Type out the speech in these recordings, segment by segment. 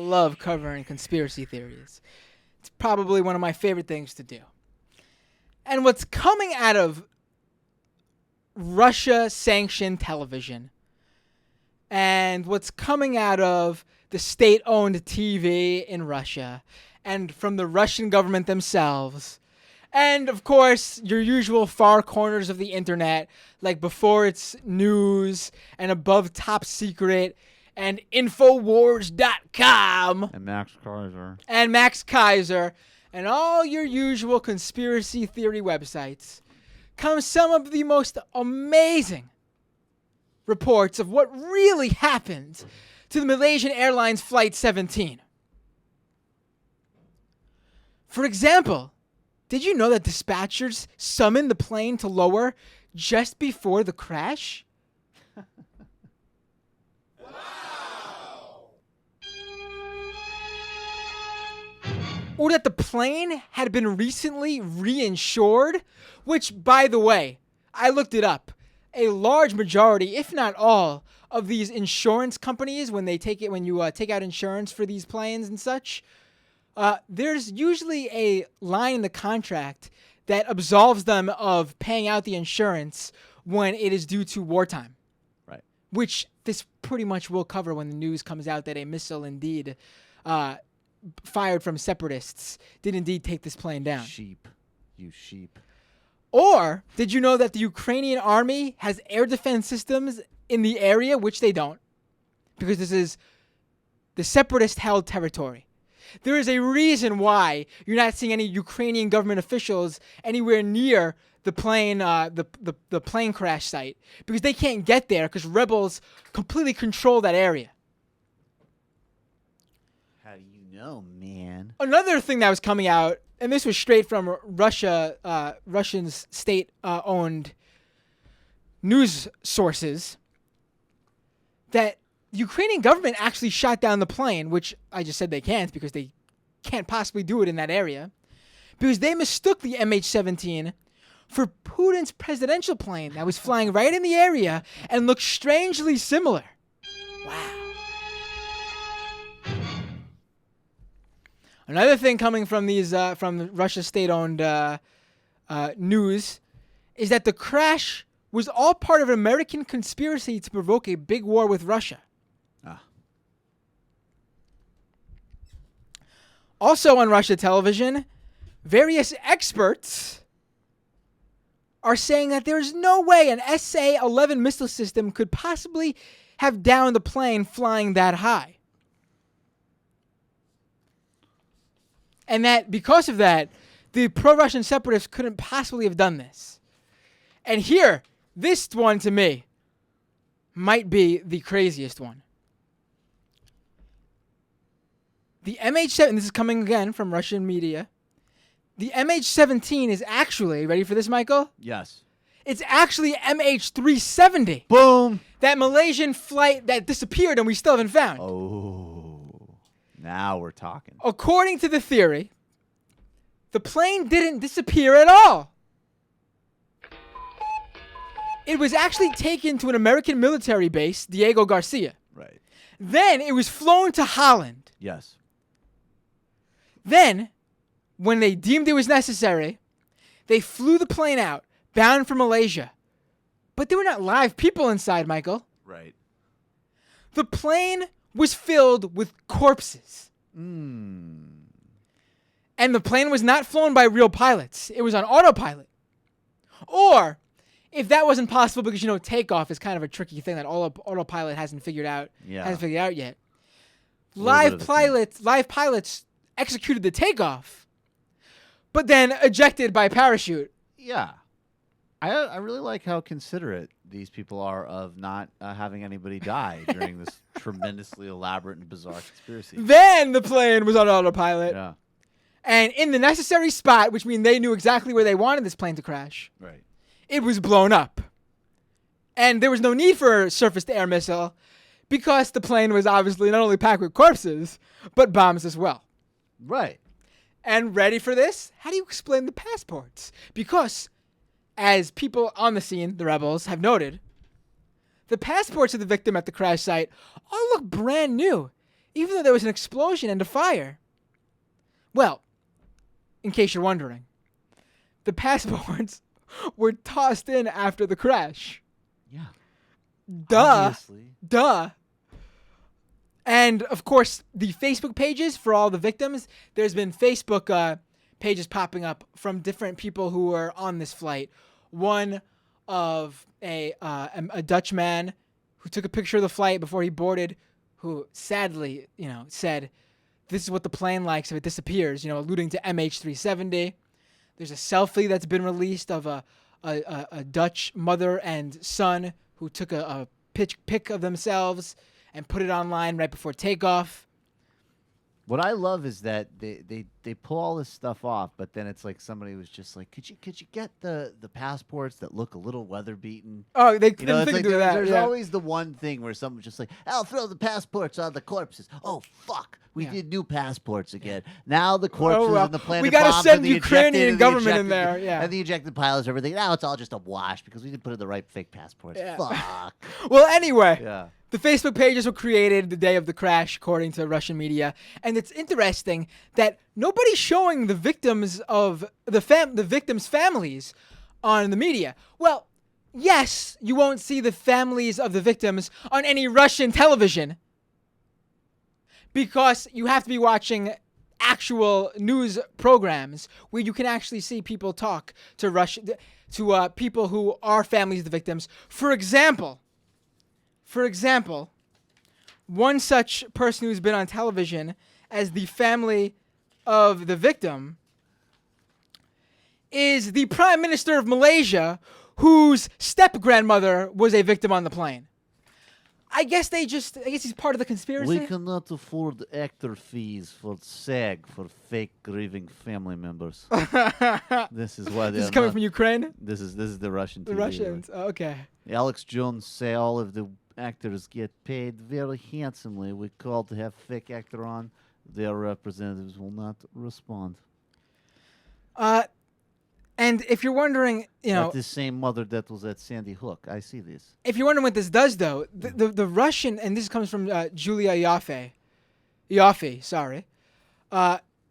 love covering conspiracy theories. It's probably one of my favorite things to do. And what's coming out of Russia-sanctioned television and what's coming out of the state-owned TV in Russia and from the Russian government themselves, and, of course, your usual far corners of the internet, like Before It's News and Above Top Secret and Infowars.com. And Max Kaiser. And all your usual conspiracy theory websites come some of the most amazing reports of what really happened to the Malaysian Airlines Flight 17. For example, did you know that dispatchers summoned the plane to lower just before the crash? Or that the plane had been recently reinsured, which, by the way, I looked it up. A large majority, if not all, of these insurance companies, when you take out insurance for these planes and such, there's usually a line in the contract that absolves them of paying out the insurance when it is due to wartime. Right. Which this pretty much will cover when the news comes out that a missile indeed fired from separatists did indeed take this plane down. You sheep. Or did you know that the Ukrainian army has air defense systems in the area, which they don't, because this is the separatist-held territory. There is a reason why you're not seeing any Ukrainian government officials anywhere near the plane, the plane crash site, because they can't get there because rebels completely control that area. How do you know, man? Another thing that was coming out, and this was straight from Russia, Russian state-owned news sources, that the Ukrainian government actually shot down the plane, which I just said they can't because they can't possibly do it in that area, because they mistook the MH17 for Putin's presidential plane that was flying right in the area and looked strangely similar. Wow. Another thing coming from these from the Russia state-owned news is that the crash was all part of an American conspiracy to provoke a big war with Russia. Also on Russia television, various experts are saying that there's no way an SA-11 missile system could possibly have downed the plane flying that high. And that because of that, the pro-Russian separatists couldn't possibly have done this. And here, this one to me might be the craziest one. The MH17, this is coming again from Russian media. The MH17 is actually, ready for this, Michael? Yes. It's actually MH370. Boom. That Malaysian flight that disappeared and we still haven't found. Oh, now we're talking. According to the theory, the plane didn't disappear at all. It was actually taken to an American military base, Diego Garcia. Right. Then it was flown to Holland. Yes. Then, when they deemed it was necessary, they flew the plane out, bound for Malaysia. But there were not live people inside, Michael. Right. The plane was filled with corpses. And the plane was not flown by real pilots. It was on autopilot. Or, if that wasn't possible because, takeoff is kind of a tricky thing that autopilot hasn't figured out yet. Live pilots executed the takeoff, but then ejected by parachute. Yeah. I really like how considerate these people are of not having anybody die during this tremendously elaborate and bizarre conspiracy. Then the plane was on autopilot. Yeah. And in the necessary spot, which means they knew exactly where they wanted this plane to crash, Right. it was blown up. And there was no need for a surface-to-air missile because the plane was obviously not only packed with corpses, but bombs as well. Right. And ready for this? How do you explain the passports? Because, as people on the scene, the rebels, have noted, the passports of the victim at the crash site all look brand new. even though there was an explosion and a fire. Well, in case you're wondering, the passports were tossed in after the crash. Yeah. Duh. Obviously. Duh. And, of course, the Facebook pages for all the victims, there's been Facebook pages popping up from different people who were on this flight. One of a Dutch man who took a picture of the flight before he boarded, who sadly, said, "This is what the plane likes if it disappears," alluding to MH17. There's a selfie that's been released of a Dutch mother and son who took a pic of themselves and put it online right before takeoff. What I love is that they pull all this stuff off, but then it's like somebody was just like, could you get the passports that look a little weather beaten? Oh, they It's didn't think like to do that. there's Yeah. always the one thing where someone's just like, I'll throw the passports on the corpses. Oh fuck, we did new passports again. Now the corpses well. and the planet We gotta bombs send and the Ukrainian ejected and the government in ejected- there, yeah. and the ejected pilots, everything. Now it's all just a wash because we didn't put in the right fake passports. Yeah. Fuck. Well, anyway. Yeah. The Facebook pages were created the day of the crash, according to Russian media, and it's interesting that nobody's showing the victims of the victims' families on the media. Well, yes, you won't see the families of the victims on any Russian television because you have to be watching actual news programs where you can actually see people talk to people who are families of the victims. For example, one such person who's been on television as the family of the victim is the Prime Minister of Malaysia, whose step-grandmother was a victim on the plane. I guess he's part of the conspiracy. We cannot afford actor fees for SAG for fake grieving family members. This is why This is coming from Ukraine? This is the Russian The TV. Russians. Oh, okay. Alex Jones say all of the actors get paid very handsomely. We called to have fake actor on. Their representatives will not respond. And if you're wondering, That's the same mother that was at Sandy Hook. I see this. if you're wondering what this does, though, the Russian, and this comes from Julia Ioffe, sorry.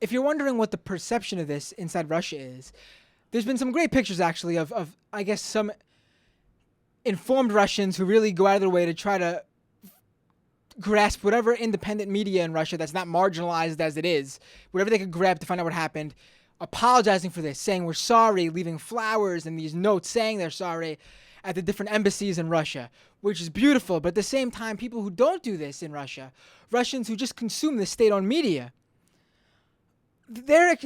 If you're wondering what the perception of this inside Russia is, there's been some great pictures, actually, of I guess, some informed Russians who really go out of their way to try to grasp whatever independent media in Russia that's not marginalized as it is, whatever they could grab to find out what happened, apologizing for this, saying we're sorry, leaving flowers and these notes saying they're sorry at the different embassies in Russia, which is beautiful. But at the same time, people who don't do this in Russia, Russians who just consume the state-owned media, their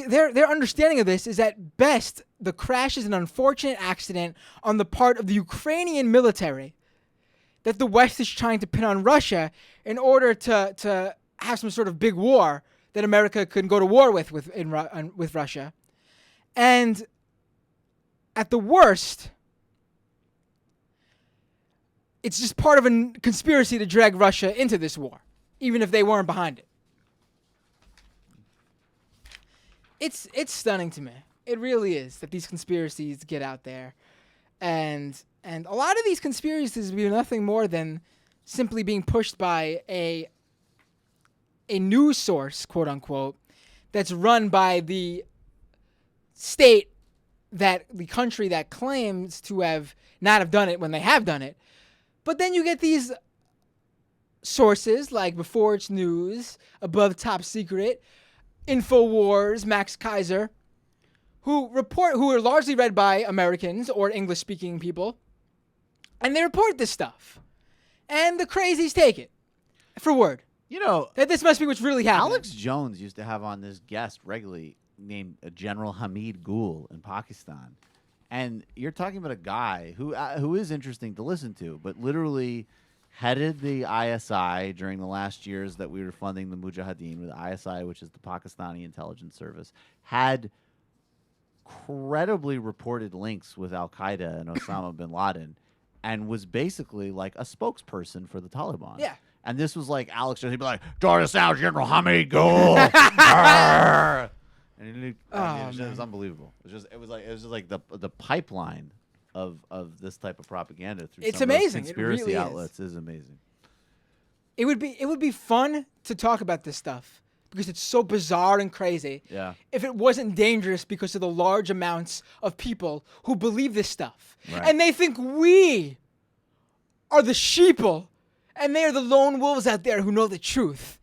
understanding of this is at best the crash is an unfortunate accident on the part of the Ukrainian military that the West is trying to pin on Russia in order to have some sort of big war that America could go to war with Russia. And at the worst, it's just part of a conspiracy to drag Russia into this war, even if they weren't behind it. It's stunning to me. It really is that these conspiracies get out there. And a lot of these conspiracies be nothing more than simply being pushed by a news source, quote unquote, that's run by the state that the country that claims to have not have done it when they have done it. But then you get these sources like Before It's News, Above Top Secret, InfoWars, Max Kaiser, who are largely read by Americans or English-speaking people, and they report this stuff. And the crazies take it for word. That this must be what's really happening. Alex Jones used to have on this guest regularly named General Hamid Gul in Pakistan. And you're talking about a guy who is interesting to listen to, but literally headed the ISI during the last years that we were funding the Mujahideen with ISI, which is the Pakistani intelligence service, had credibly reported links with Al-Qaeda and Osama bin Laden, and was basically like a spokesperson for the Taliban. Yeah. And this was like Alex Jones. He'd be like, "Join us now, General Hamid Gul." And it was unbelievable. It was just like the pipeline of this type of propaganda through It's some of those amazing. It conspiracy really is. outlets is amazing. It would be fun to talk about this stuff because it's so bizarre and crazy. Yeah. If it wasn't dangerous because of the large amounts of people who believe this stuff. Right. And they think we are the sheeple and they are the lone wolves out there who know the truth.